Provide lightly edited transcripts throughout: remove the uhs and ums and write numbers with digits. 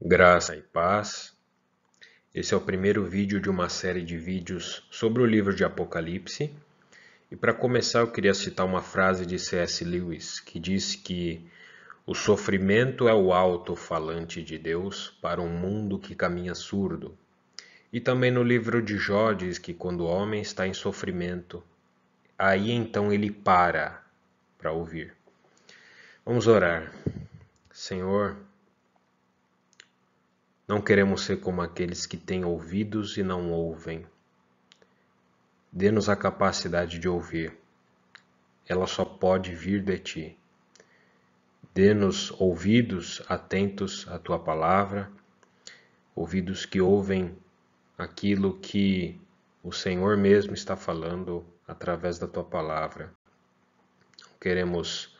Graça e paz. Esse é o primeiro vídeo de uma série de vídeos sobre o livro de Apocalipse. E para começar, eu queria citar uma frase de C.S. Lewis, que diz que o sofrimento é o alto-falante de Deus para um mundo que caminha surdo. E também no livro de Jó diz que quando o homem está em sofrimento, aí então ele para ouvir. Vamos orar. Senhor, não queremos ser como aqueles que têm ouvidos e não ouvem. Dê-nos a capacidade de ouvir. Ela só pode vir de ti. Dê-nos ouvidos atentos à tua palavra, ouvidos que ouvem aquilo que o Senhor mesmo está falando através da tua palavra. Queremos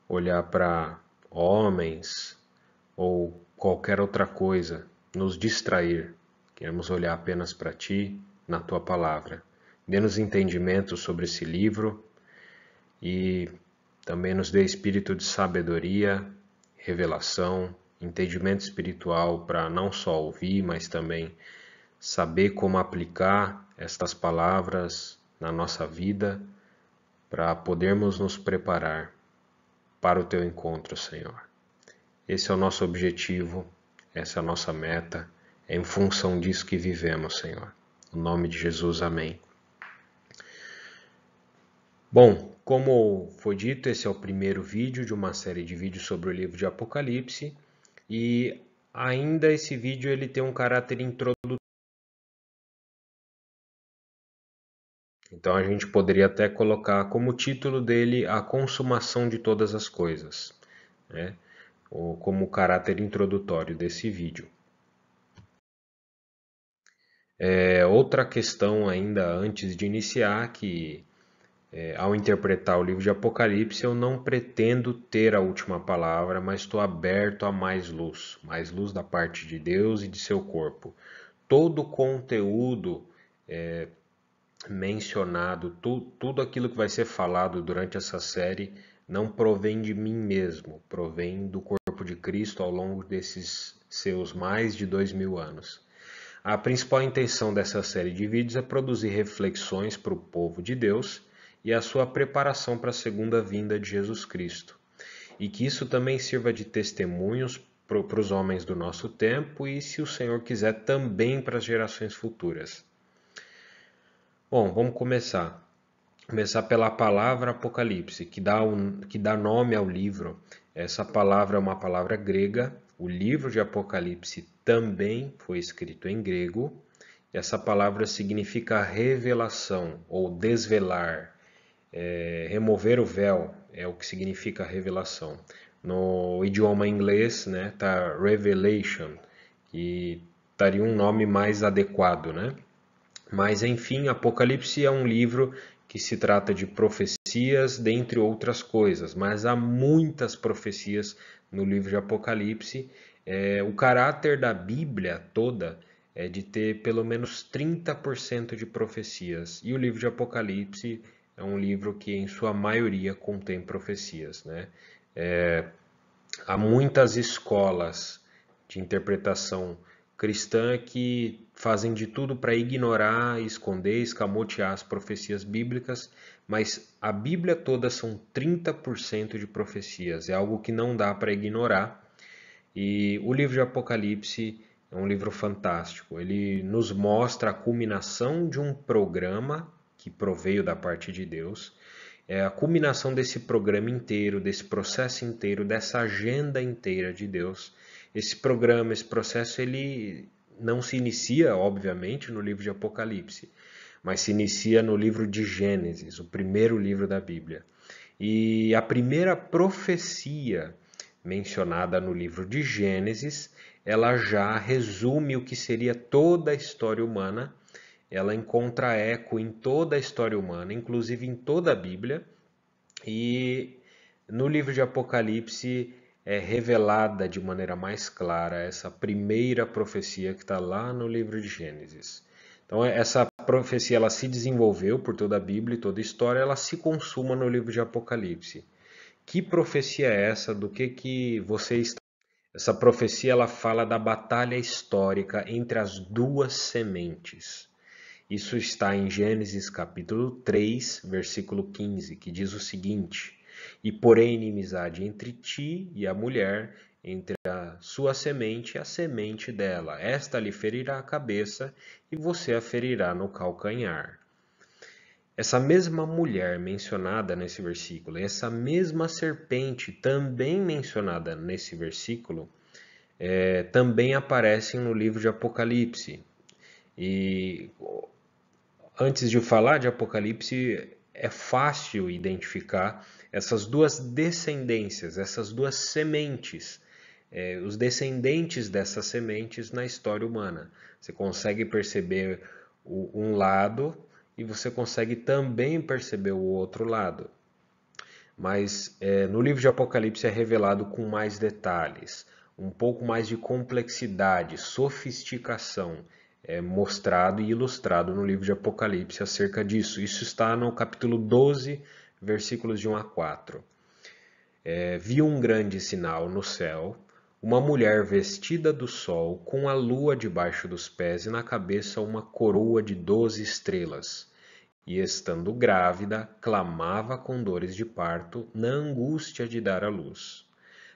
olhar para homens ou qualquer outra coisa, nos distrair. Queremos olhar apenas para ti, na tua palavra. Dê-nos entendimento sobre esse livro e também nos dê espírito de sabedoria, revelação, entendimento espiritual para não só ouvir, mas também saber como aplicar estas palavras na nossa vida para podermos nos preparar para o teu encontro, Senhor. Esse é o nosso objetivo, essa é a nossa meta, é em função disso que vivemos, Senhor. No nome de Jesus, amém. Bom, como foi dito, esse é o primeiro vídeo de uma série de vídeos sobre o livro de Apocalipse e ainda esse vídeo ele tem um caráter introdutório. Então a gente poderia até colocar como título dele a consumação de todas as coisas, né? Ou como caráter introdutório desse vídeo. Outra questão ainda antes de iniciar que ao interpretar o livro de Apocalipse, eu não pretendo ter a última palavra, mas estou aberto a mais luz da parte de Deus e de seu corpo. Todo o conteúdo mencionado, tudo aquilo que vai ser falado durante essa série, não provém de mim mesmo, provém do corpo de Cristo ao longo desses seus mais de 2000 anos. A principal intenção dessa série de vídeos é produzir reflexões para o povo de Deus e a sua preparação para a segunda vinda de Jesus Cristo. E que isso também sirva de testemunhos para os homens do nosso tempo e, se o Senhor quiser, também para as gerações futuras. Bom, vamos começar. Começar pela palavra Apocalipse, que dá nome ao livro. Essa palavra é uma palavra grega. O livro de Apocalipse também foi escrito em grego. Essa palavra significa revelação ou desvelar. Remover o véu é o que significa revelação. No idioma inglês, né, tá revelation, que daria um nome mais adequado, né? Mas enfim, Apocalipse é um livro que se trata de profecias, dentre outras coisas, mas há muitas profecias no livro de Apocalipse. O caráter da Bíblia toda é de ter pelo menos 30% de profecias, e o livro de Apocalipse é um livro que, em sua maioria, contém profecias, né? Há muitas escolas de interpretação cristã que fazem de tudo para ignorar, esconder, escamotear as profecias bíblicas, mas a Bíblia toda são 30% de profecias, é algo que não dá para ignorar. E o livro de Apocalipse é um livro fantástico, ele nos mostra a culminação de um programa que proveio da parte de Deus, é a culminação desse programa inteiro, desse processo inteiro, dessa agenda inteira de Deus. Esse programa, esse processo, ele não se inicia, obviamente, no livro de Apocalipse, mas se inicia no livro de Gênesis, o primeiro livro da Bíblia. E a primeira profecia mencionada no livro de Gênesis, ela já resume o que seria toda a história humana. Ela encontra eco em toda a história humana, inclusive em toda a Bíblia, e no livro de Apocalipse é revelada de maneira mais clara essa primeira profecia que está lá no livro de Gênesis. Então essa profecia ela se desenvolveu por toda a Bíblia e toda a história, ela se consuma no livro de Apocalipse. Que profecia é essa? Do que você está? Essa profecia ela fala da batalha histórica entre as duas sementes. Isso está em Gênesis capítulo 3, versículo 15, que diz o seguinte: E porém inimizade entre ti e a mulher, entre a sua semente e a semente dela. Esta lhe ferirá a cabeça e você a ferirá no calcanhar. Essa mesma mulher mencionada nesse versículo, essa mesma serpente também mencionada nesse versículo, também aparecem no livro de Apocalipse. E antes de falar de Apocalipse, é fácil identificar essas duas descendências, essas duas sementes, os descendentes dessas sementes na história humana. Você consegue perceber um lado e você consegue também perceber o outro lado. Mas no livro de Apocalipse é revelado com mais detalhes, um pouco mais de complexidade, sofisticação, mostrado e ilustrado no livro de Apocalipse acerca disso. Isso está no capítulo 12, versículos de 1 a 4. Vi um grande sinal no céu, uma mulher vestida do sol, com a lua debaixo dos pés e na cabeça uma coroa de 12 estrelas. E estando grávida, clamava com dores de parto, na angústia de dar à luz.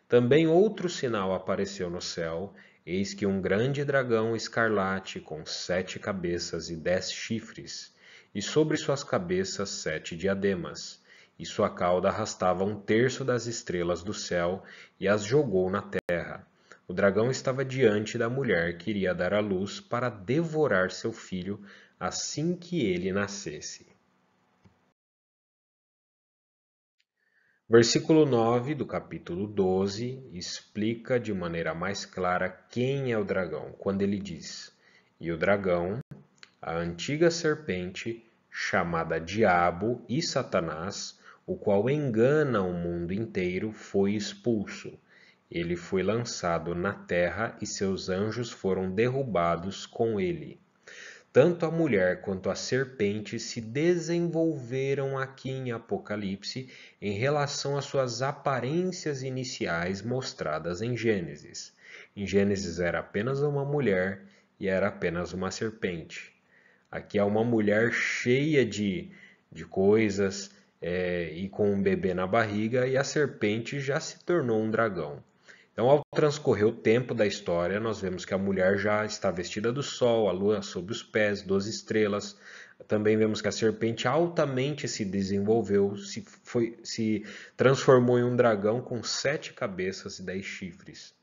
Também outro sinal apareceu no céu, eis que um grande dragão escarlate, com 7 cabeças e 10 chifres, e sobre suas cabeças 7 diademas, e sua cauda arrastava um terço das estrelas do céu e as jogou na terra. O dragão estava diante da mulher que iria dar à luz para devorar seu filho assim que ele nascesse. Versículo 9 do capítulo 12 explica de maneira mais clara quem é o dragão, quando ele diz: E o dragão, a antiga serpente, chamada Diabo e Satanás, o qual engana o mundo inteiro, foi expulso. Ele foi lançado na terra e seus anjos foram derrubados com ele. Tanto a mulher quanto a serpente se desenvolveram aqui em Apocalipse em relação às suas aparências iniciais mostradas em Gênesis. Em Gênesis era apenas uma mulher e era apenas uma serpente. Aqui é uma mulher cheia de coisas e com um bebê na barriga, e a serpente já se tornou um dragão. Então, ao transcorrer o tempo da história, nós vemos que a mulher já está vestida do sol, a lua sob os pés, 12 estrelas. Também vemos que a serpente altamente se desenvolveu, se transformou em um dragão com 7 cabeças e 10 chifres.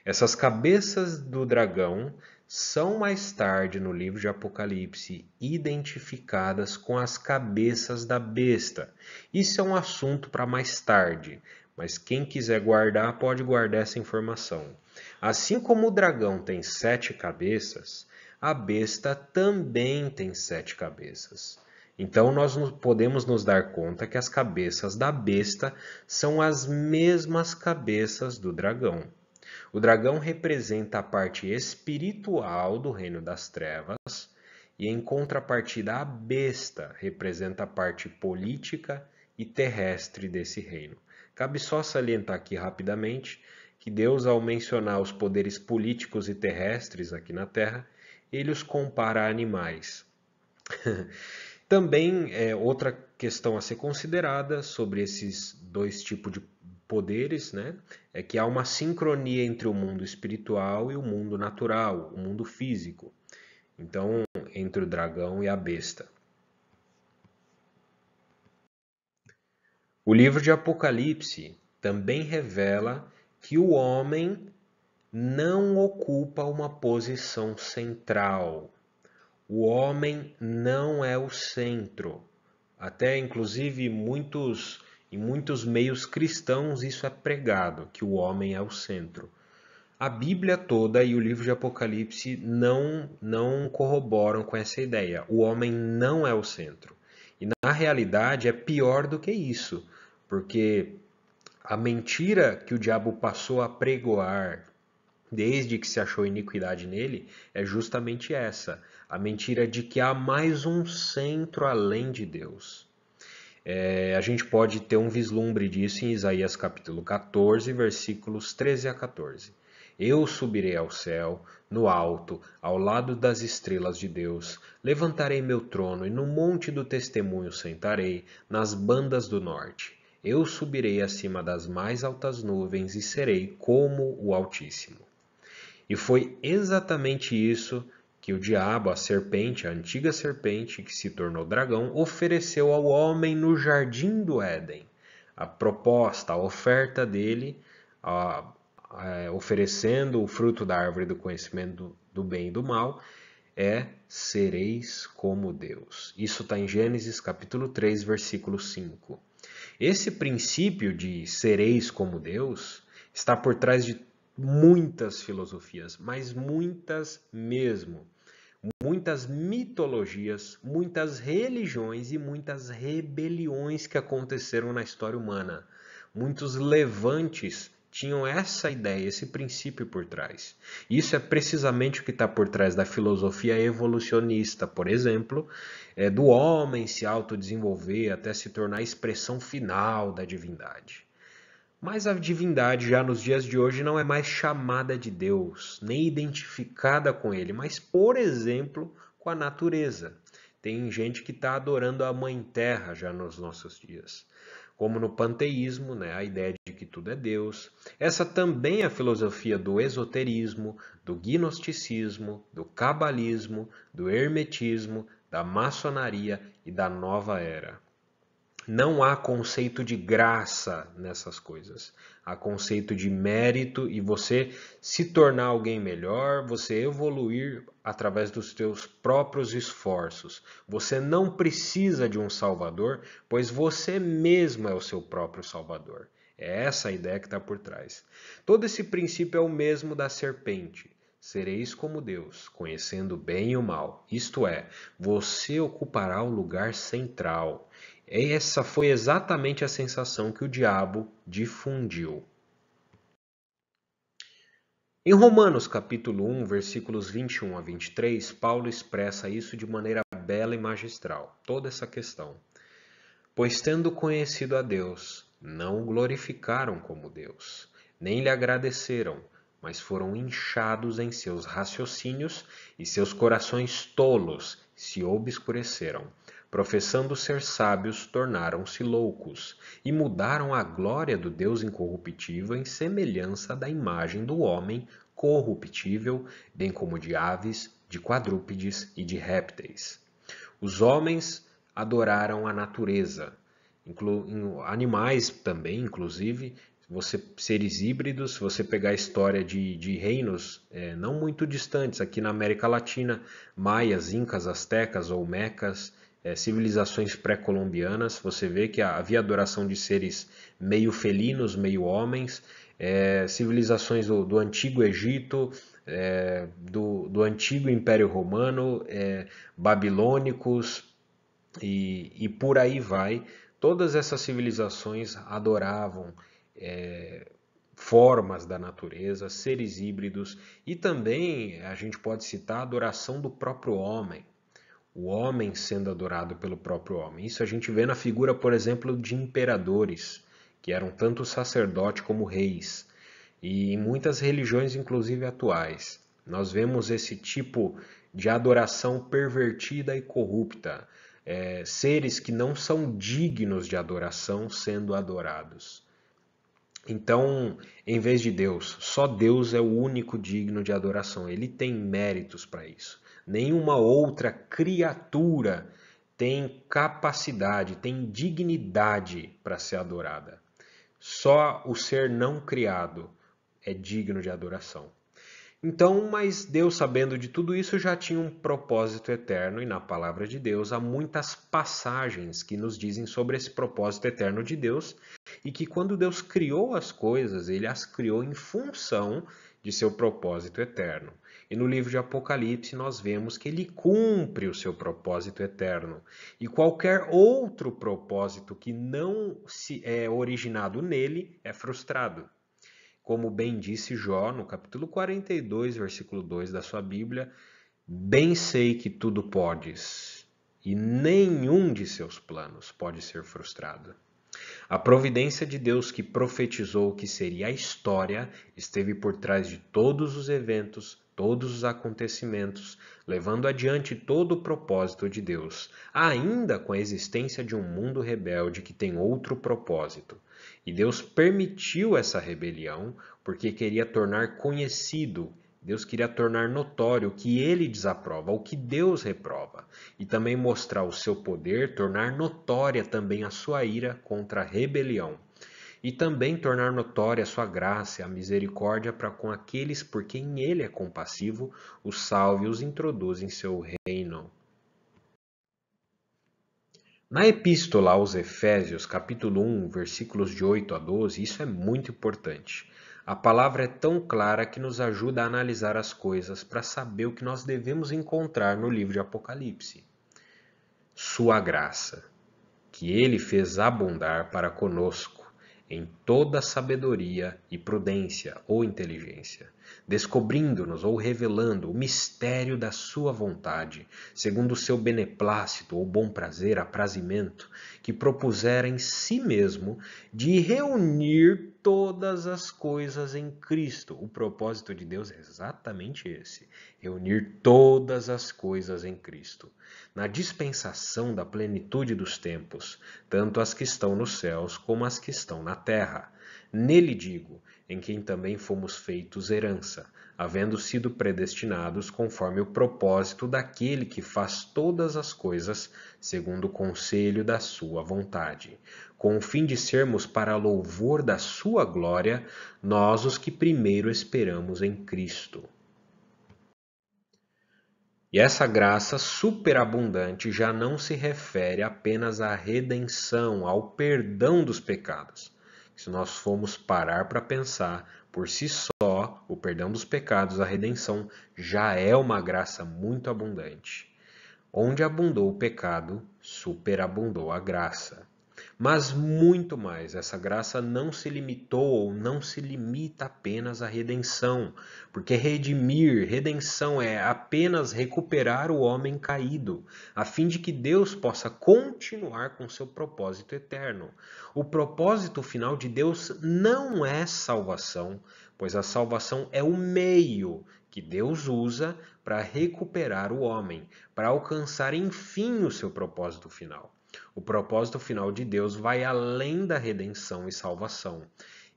Essas cabeças do dragão são mais tarde no livro de Apocalipse identificadas com as cabeças da besta. Isso é um assunto para mais tarde, mas quem quiser guardar pode guardar essa informação. Assim como o dragão tem 7 cabeças, a besta também tem 7 cabeças. Então nós podemos nos dar conta que as cabeças da besta são as mesmas cabeças do dragão. O dragão representa a parte espiritual do reino das trevas e, em contrapartida, a besta representa a parte política e terrestre desse reino. Cabe só salientar aqui rapidamente que Deus, ao mencionar os poderes políticos e terrestres aqui na Terra, ele os compara a animais. Também outra questão a ser considerada sobre esses dois tipos de poderes, né, é que há uma sincronia entre o mundo espiritual e o mundo natural, o mundo físico. Então, entre o dragão e a besta. O livro de Apocalipse também revela que o homem não ocupa uma posição central. O homem não é o centro. Até, inclusive, em muitos meios cristãos isso é pregado, que o homem é o centro. A Bíblia toda e o livro de Apocalipse não corroboram com essa ideia. O homem não é o centro. E na realidade é pior do que isso, porque a mentira que o diabo passou a pregoar desde que se achou iniquidade nele é justamente essa, a mentira de que há mais um centro além de Deus. A gente pode ter um vislumbre disso em Isaías capítulo 14, versículos 13 a 14. Eu subirei ao céu, no alto, ao lado das estrelas de Deus. Levantarei meu trono e no monte do testemunho sentarei, nas bandas do norte. Eu subirei acima das mais altas nuvens e serei como o Altíssimo. E foi exatamente isso que o diabo, a serpente, a antiga serpente que se tornou dragão, ofereceu ao homem no jardim do Éden. A proposta, a oferta dele, oferecendo o fruto da árvore do conhecimento do bem e do mal, é sereis como Deus. Isso está em Gênesis capítulo 3, versículo 5. Esse princípio de sereis como Deus está por trás de muitas filosofias, mas muitas mesmo. Muitas mitologias, muitas religiões e muitas rebeliões que aconteceram na história humana. Muitos levantes tinham essa ideia, esse princípio por trás. Isso é precisamente o que está por trás da filosofia evolucionista, por exemplo, do homem se autodesenvolver até se tornar a expressão final da divindade. Mas a divindade já nos dias de hoje não é mais chamada de Deus, nem identificada com ele, mas, por exemplo, com a natureza. Tem gente que está adorando a Mãe Terra já nos nossos dias. Como no panteísmo, né, a ideia de que tudo é Deus. Essa também é a filosofia do esoterismo, do gnosticismo, do cabalismo, do hermetismo, da maçonaria e da nova era. Não há conceito de graça nessas coisas. Há conceito de mérito e você se tornar alguém melhor, você evoluir através dos seus próprios esforços. Você não precisa de um salvador, pois você mesmo é o seu próprio salvador. É essa a ideia que está por trás. Todo esse princípio é o mesmo da serpente. Sereis como Deus, conhecendo o bem e o mal. Isto é, você ocupará o lugar central. Essa foi exatamente a sensação que o diabo difundiu. Em Romanos capítulo 1, versículos 21 a 23, Paulo expressa isso de maneira bela e magistral, toda essa questão. Pois tendo conhecido a Deus, não o glorificaram como Deus, nem lhe agradeceram, mas foram inchados em seus raciocínios e seus corações tolos se obscureceram. Professando ser sábios, tornaram-se loucos e mudaram a glória do Deus incorruptível em semelhança da imagem do homem corruptível, bem como de aves, de quadrúpedes e de répteis. Os homens adoraram a natureza, animais também, inclusive, seres híbridos. Se você pegar a história de reinos não muito distantes, aqui na América Latina, maias, incas, astecas, olmecas, civilizações pré-colombianas, você vê que havia adoração de seres meio felinos, meio homens, civilizações do Antigo Egito, do Antigo Império Romano, babilônicos e por aí vai. Todas essas civilizações adoravam formas da natureza, seres híbridos, e também a gente pode citar a adoração do próprio homem. O homem sendo adorado pelo próprio homem. Isso a gente vê na figura, por exemplo, de imperadores, que eram tanto sacerdote como reis. E em muitas religiões, inclusive atuais, nós vemos esse tipo de adoração pervertida e corrupta. Seres que não são dignos de adoração sendo adorados. Então, em vez de Deus, só Deus é o único digno de adoração. Ele tem méritos para isso. Nenhuma outra criatura tem capacidade, tem dignidade para ser adorada. Só o ser não criado é digno de adoração. Então, mas Deus, sabendo de tudo isso, já tinha um propósito eterno, e na palavra de Deus há muitas passagens que nos dizem sobre esse propósito eterno de Deus, e que quando Deus criou as coisas, ele as criou em função de seu propósito eterno. E no livro de Apocalipse nós vemos que ele cumpre o seu propósito eterno. E qualquer outro propósito que não se é originado nele é frustrado. Como bem disse Jó no capítulo 42, versículo 2 da sua Bíblia, bem sei que tudo podes, e nenhum de seus planos pode ser frustrado. A providência de Deus que profetizou o que seria a história esteve por trás de todos os eventos, todos os acontecimentos, levando adiante todo o propósito de Deus, ainda com a existência de um mundo rebelde que tem outro propósito. E Deus permitiu essa rebelião porque queria tornar conhecido, Deus queria tornar notório o que ele desaprova, o que Deus reprova, e também mostrar o seu poder, tornar notória também a sua ira contra a rebelião, e também tornar notória a sua graça e a misericórdia para com aqueles por quem ele é compassivo, os salve e os introduz em seu reino. Na epístola aos Efésios, capítulo 1, versículos de 8 a 12, isso é muito importante. A palavra é tão clara que nos ajuda a analisar as coisas para saber o que nós devemos encontrar no livro de Apocalipse. Sua graça, que ele fez abundar para conosco em toda sabedoria e prudência ou inteligência, descobrindo-nos ou revelando o mistério da sua vontade, segundo o seu beneplácito ou bom prazer, aprazimento, que propusera em si mesmo de reunir todas as coisas em Cristo. O propósito de Deus é exatamente esse: reunir todas as coisas em Cristo, na dispensação da plenitude dos tempos, tanto as que estão nos céus como as que estão na terra. Nele digo, em quem também fomos feitos herança, havendo sido predestinados conforme o propósito daquele que faz todas as coisas segundo o conselho da sua vontade, com o fim de sermos para louvor da sua glória, nós os que primeiro esperamos em Cristo. E essa graça superabundante já não se refere apenas à redenção, ao perdão dos pecados. Se nós formos parar para pensar, por si só, o perdão dos pecados, a redenção, já é uma graça muito abundante. Onde abundou o pecado, superabundou a graça. Mas muito mais, essa graça não se limitou ou não se limita apenas à redenção, porque redimir, redenção é apenas recuperar o homem caído, a fim de que Deus possa continuar com seu propósito eterno. O propósito final de Deus não é salvação, pois a salvação é o meio que Deus usa para recuperar o homem, para alcançar enfim o seu propósito final. O propósito final de Deus vai além da redenção e salvação.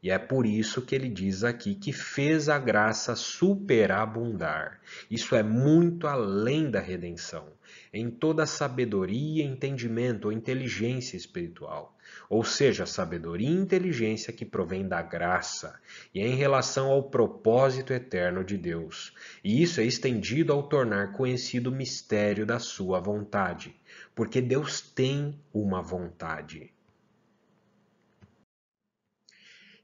E é por isso que ele diz aqui que fez a graça superabundar. Isso é muito além da redenção, em toda sabedoria, entendimento ou inteligência espiritual. Ou seja, sabedoria e inteligência que provém da graça e é em relação ao propósito eterno de Deus. E isso é estendido ao tornar conhecido o mistério da sua vontade, porque Deus tem uma vontade.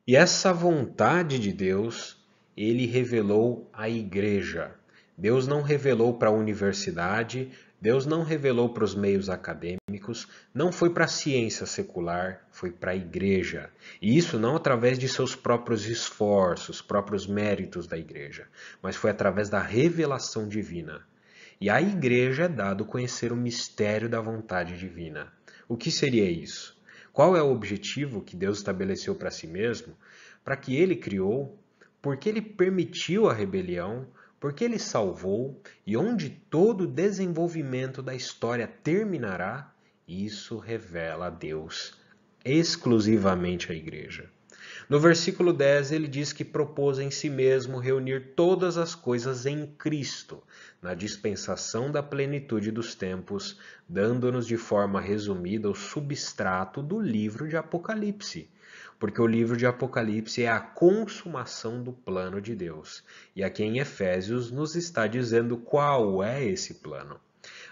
E essa vontade de Deus, ele revelou à igreja. Deus não revelou para a universidade, Deus não revelou para os meios acadêmicos, não foi para a ciência secular, foi para a igreja. E isso não através de seus próprios esforços, próprios méritos da igreja, mas foi através da revelação divina. E à igreja é dado conhecer o mistério da vontade divina. O que seria isso? Qual é o objetivo que Deus estabeleceu para si mesmo? Para que ele criou? Porque ele permitiu a rebelião? Porque ele salvou? E onde todo o desenvolvimento da história terminará? Isso revela a Deus, exclusivamente a igreja. No versículo 10, ele diz que propôs em si mesmo reunir todas as coisas em Cristo, na dispensação da plenitude dos tempos, dando-nos de forma resumida o substrato do livro de Apocalipse. Porque o livro de Apocalipse é a consumação do plano de Deus. E aqui em Efésios nos está dizendo qual é esse plano.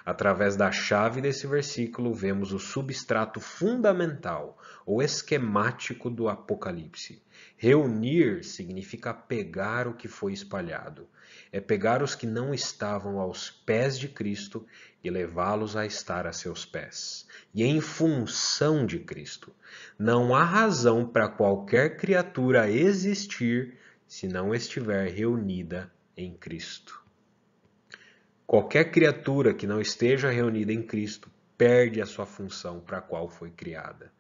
Através da chave desse versículo, vemos o substrato fundamental, ou esquemático do Apocalipse. Reunir significa pegar o que foi espalhado. É pegar os que não estavam aos pés de Cristo e levá-los a estar a seus pés. E em função de Cristo. Não há razão para qualquer criatura existir se não estiver reunida em Cristo. Qualquer criatura que não esteja reunida em Cristo perde a sua função para a qual foi criada.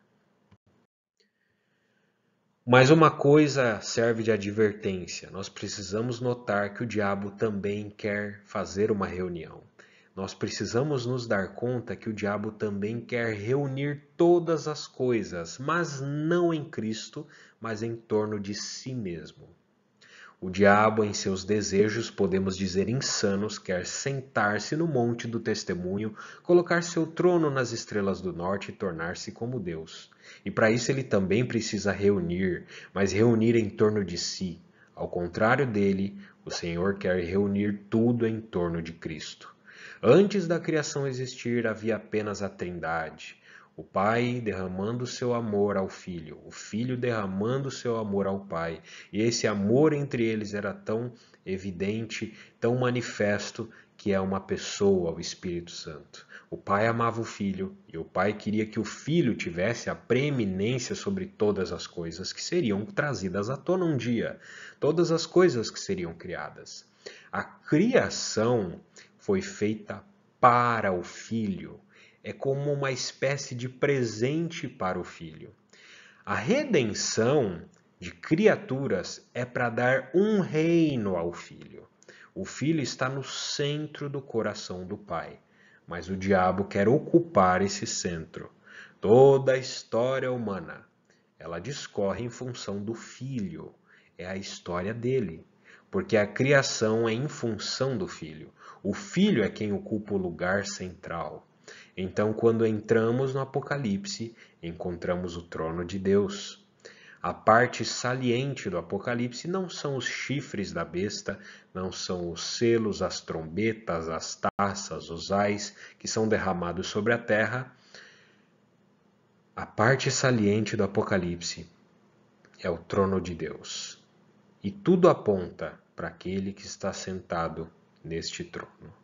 Mas uma coisa serve de advertência: nós precisamos notar que o diabo também quer fazer uma reunião. Nós precisamos nos dar conta que o diabo também quer reunir todas as coisas, mas não em Cristo, mas em torno de si mesmo. O diabo, em seus desejos, podemos dizer insanos, quer sentar-se no monte do testemunho, colocar seu trono nas estrelas do norte e tornar-se como Deus. E para isso ele também precisa reunir, mas reunir em torno de si. Ao contrário dele, o Senhor quer reunir tudo em torno de Cristo. Antes da criação existir, havia apenas a Trindade. O Pai derramando seu amor ao Filho, o Filho derramando seu amor ao Pai. E esse amor entre eles era tão evidente, tão manifesto, que é uma pessoa, o Espírito Santo. O Pai amava o Filho e o Pai queria que o Filho tivesse a preeminência sobre todas as coisas que seriam trazidas à tona um dia, todas as coisas que seriam criadas. A criação foi feita para o Filho. É como uma espécie de presente para o Filho. A redenção de criaturas é para dar um reino ao Filho. O Filho está no centro do coração do Pai, mas o diabo quer ocupar esse centro. Toda a história humana, ela discorre em função do Filho. É a história dele, porque a criação é em função do Filho. O Filho é quem ocupa o lugar central. Então, quando entramos no Apocalipse, encontramos o trono de Deus. A parte saliente do Apocalipse não são os chifres da besta, não são os selos, as trombetas, as taças, os ais que são derramados sobre a terra. A parte saliente do Apocalipse é o trono de Deus. E tudo aponta para aquele que está sentado neste trono.